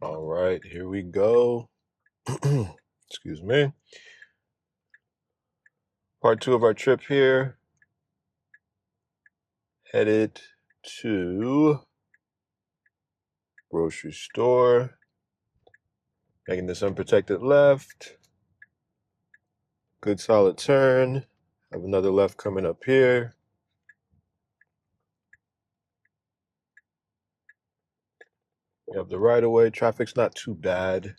All right, here we go. Excuse me. Part 2 of our trip here. Headed to grocery store. Making this unprotected left. Good solid turn. Have another left coming up here. We have the right of way. Traffic's not too bad.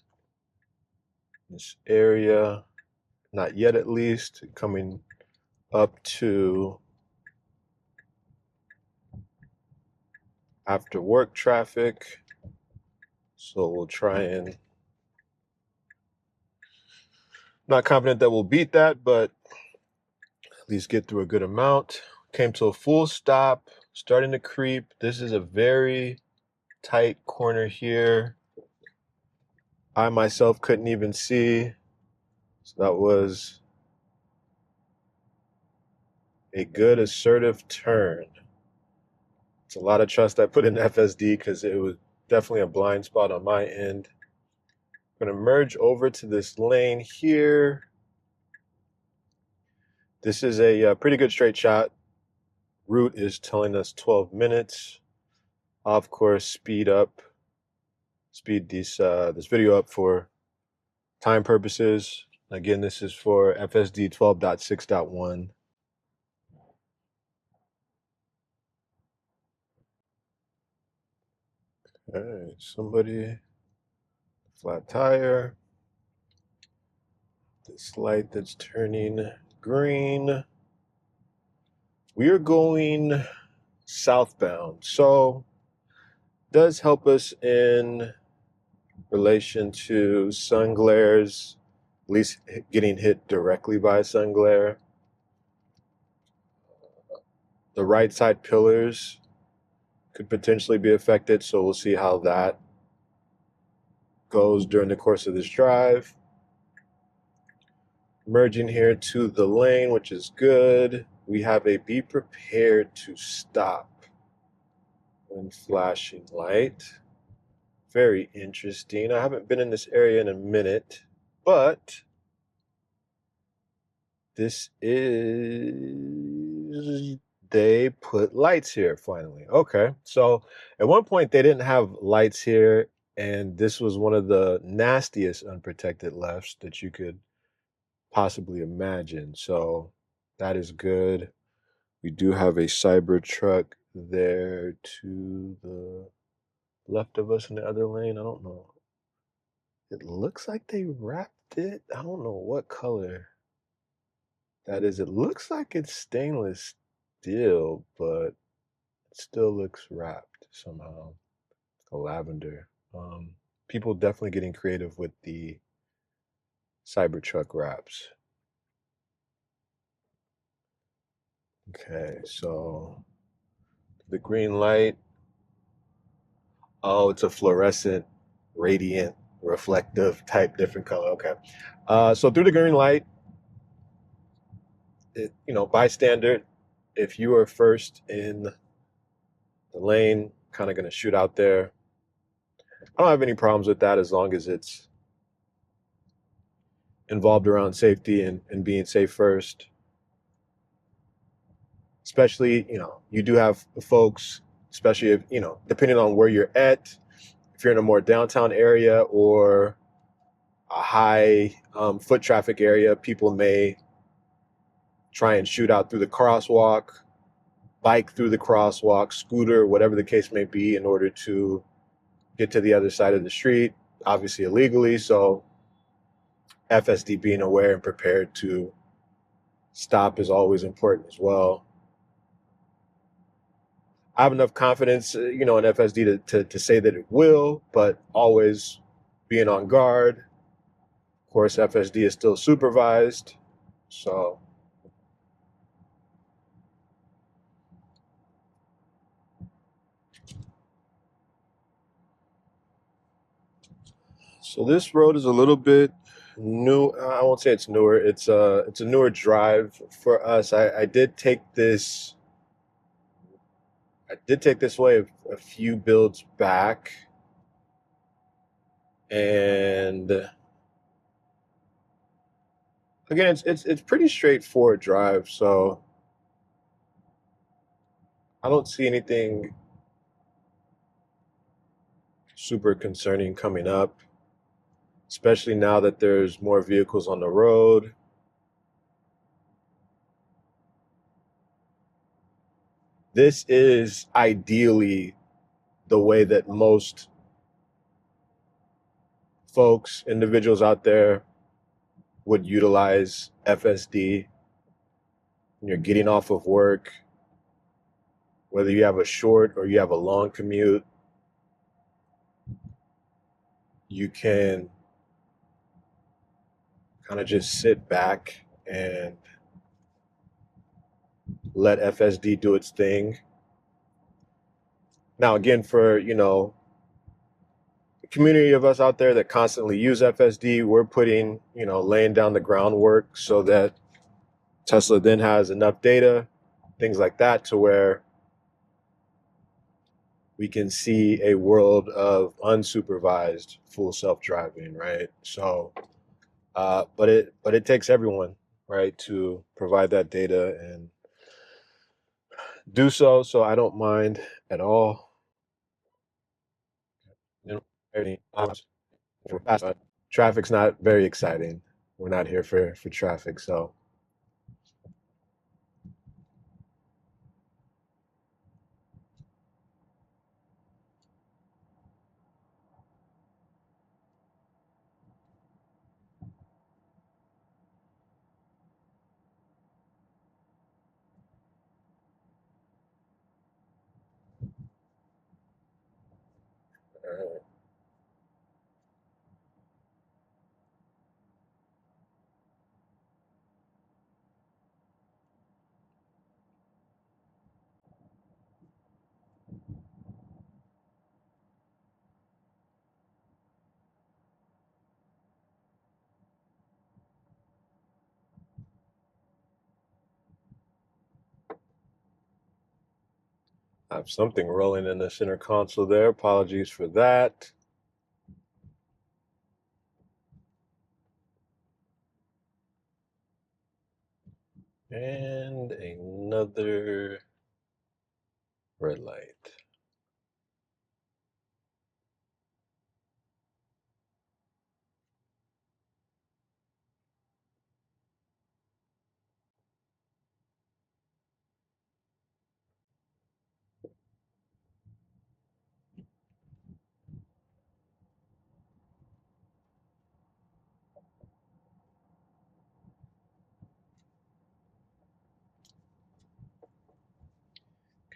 This area, not yet at least. Coming up to after work traffic. So we'll try and, not confident that we'll beat that, but at least get through a good amount. Came to a full stop, starting to creep. This is a very tight corner here. I myself couldn't even see. So that was a good assertive turn. It's a lot of trust I put in FSD because it was definitely a blind spot on my end. I'm going to merge over to this lane here. This is a pretty good straight shot. Route is telling us 12 minutes. Of course, speed this video up for time purposes. Again, this is for FSD 12.6.1. Okay, somebody, flat tire. This light that's turning green. We are going southbound, so does help us in relation to sun glares, at least getting hit directly by sun glare. The right side pillars could potentially be affected, so we'll see how that goes during the course of this drive. Merging here to the lane, which is good. We have a be prepared to stop when flashing light. Very interesting. I haven't been in this area in a minute, but this is, they put lights here finally. Okay, so at one point they didn't have lights here, and this was one of the nastiest unprotected lefts that you could possibly imagine. So that is good. We do have a cyber truck there to the left of us in the other lane. I don't know. It looks like they wrapped it. I don't know what color that is. It looks like it's stainless steel, but it still looks wrapped somehow. It's a lavender. People definitely getting creative with the Cybertruck wraps. Okay, so the green light. Oh, it's a fluorescent, radiant, reflective type, different color. Okay. So through the green light, bystander, if you are first in the lane, kind of going to shoot out there. I don't have any problems with that as long as it's involved around safety and being safe first. Especially, you do have folks, especially if, depending on where you're at, if you're in a more downtown area or a high foot traffic area, people may try and shoot out through the crosswalk, bike through the crosswalk, scooter, whatever the case may be, in order to get to the other side of the street, obviously illegally. So FSD being aware and prepared to stop is always important as well. I have enough confidence, in FSD to say that it will, but always being on guard. Of course, FSD is still supervised, so So this road is a little bit new. I won't say it's newer. It's a newer drive for us. I did take this way a few builds back, and again, it's pretty straightforward drive. So I don't see anything super concerning coming up, especially now that there's more vehicles on the road. This is ideally the way that most folks, individuals out there would utilize FSD when you're getting off of work, whether you have a short or you have a long commute. You can kind of just sit back and let FSD do its thing. Now, again, for the community of us out there that constantly use FSD, we're putting, laying down the groundwork so that Tesla then has enough data, things like that, to where we can see a world of unsupervised full self-driving, right? So, but it takes everyone, right, to provide that data and do so. So I don't mind at all. You traffic's not very exciting. We're not here for traffic, so uh, I have something rolling in the center console there. Apologies for that. And another red light.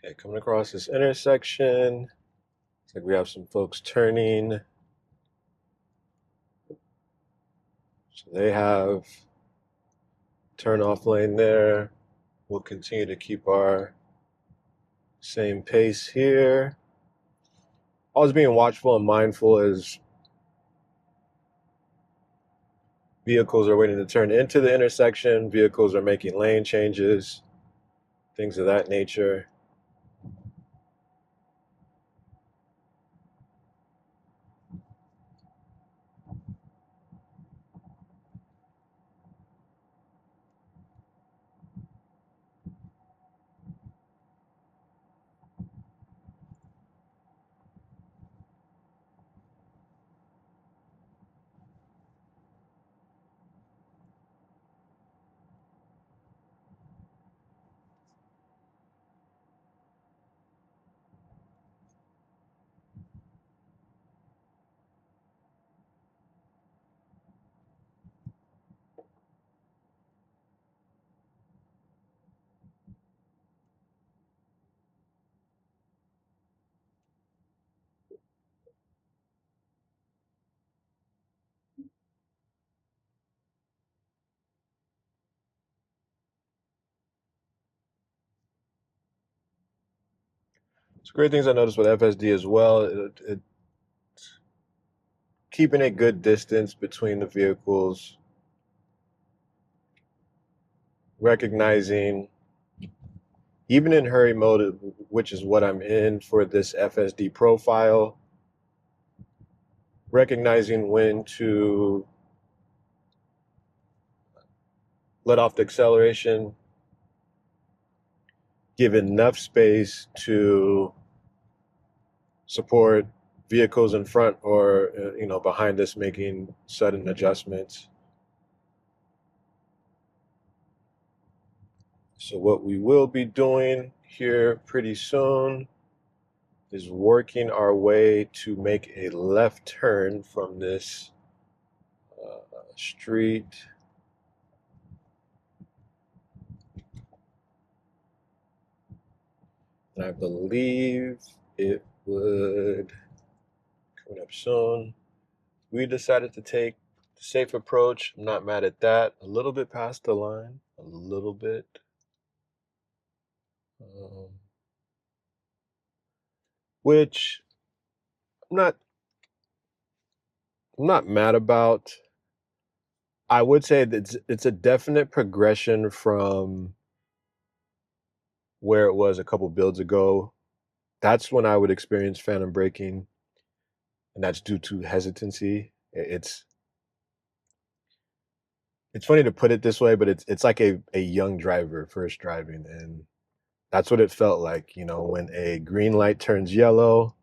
Okay, coming across this intersection. Looks like we have some folks turning. So they have turn off lane there. We'll continue to keep our same pace here. Always being watchful and mindful as vehicles are waiting to turn into the intersection, vehicles are making lane changes, things of that nature. So great things I noticed with FSD as well. It keeping a good distance between the vehicles, recognizing, even in hurry mode, which is what I'm in for this FSD profile, recognizing when to let off the acceleration, give enough space to support vehicles in front or behind us making sudden adjustments. So what we will be doing here pretty soon is working our way to make a left turn from this street. And I believe it would, coming up soon, we decided to take the safe approach. I'm not mad at that. A little bit past the line, a little bit. Which I'm not mad about. I would say that it's a definite progression from where it was a couple builds ago. That's when I would experience phantom braking, and that's due to hesitancy. It's funny to put it this way, but it's like a young driver first driving, and that's what it felt like. When a green light turns yellow,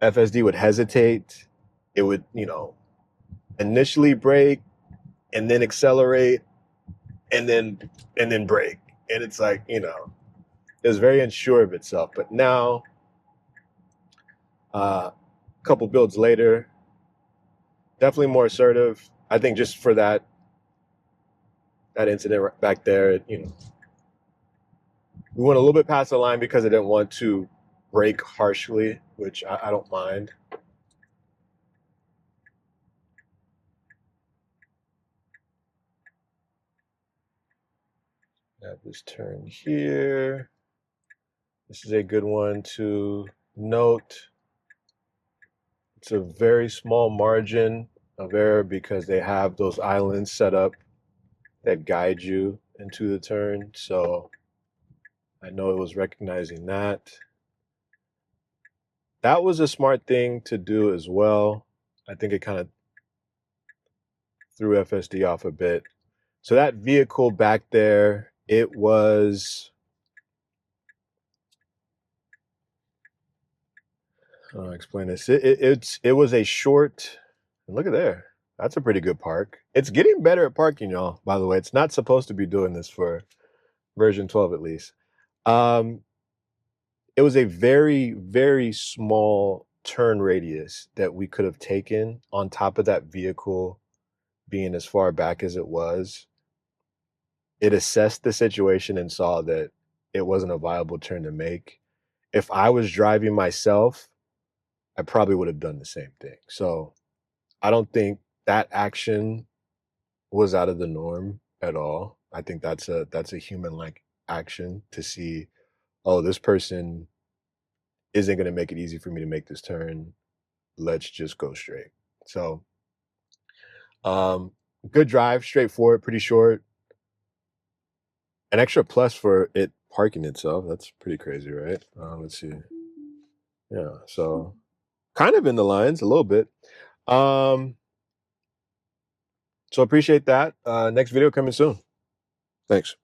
FSD would hesitate. It would, initially brake and then accelerate and then brake. And it's like, it was very unsure of itself. But now, a couple builds later, definitely more assertive. I think just for that incident back there, we went a little bit past the line because I didn't want to brake harshly, which I don't mind. Have this turn here. This is a good one to note. It's a very small margin of error because they have those islands set up that guide you into the turn. So I know it was recognizing that. That was a smart thing to do as well. I think it kind of threw FSD off a bit. So that vehicle back there, it was, I'll explain this. It was a short, look at there. That's a pretty good park. It's getting better at parking, y'all, by the way. It's not supposed to be doing this for version 12 at least. It was a very, very small turn radius that we could have taken on top of that vehicle being as far back as it was. It assessed the situation and saw that it wasn't a viable turn to make. If I was driving myself, I probably would have done the same thing. So I don't think that action was out of the norm at all. I think that's a human-like action to see, oh, this person isn't going to make it easy for me to make this turn. Let's just go straight. So good drive, straightforward, pretty short. An extra plus for it parking itself. That's pretty crazy, right? Let's see. Yeah, so kind of in the lines a little bit. So appreciate that. Next video coming soon. Thanks.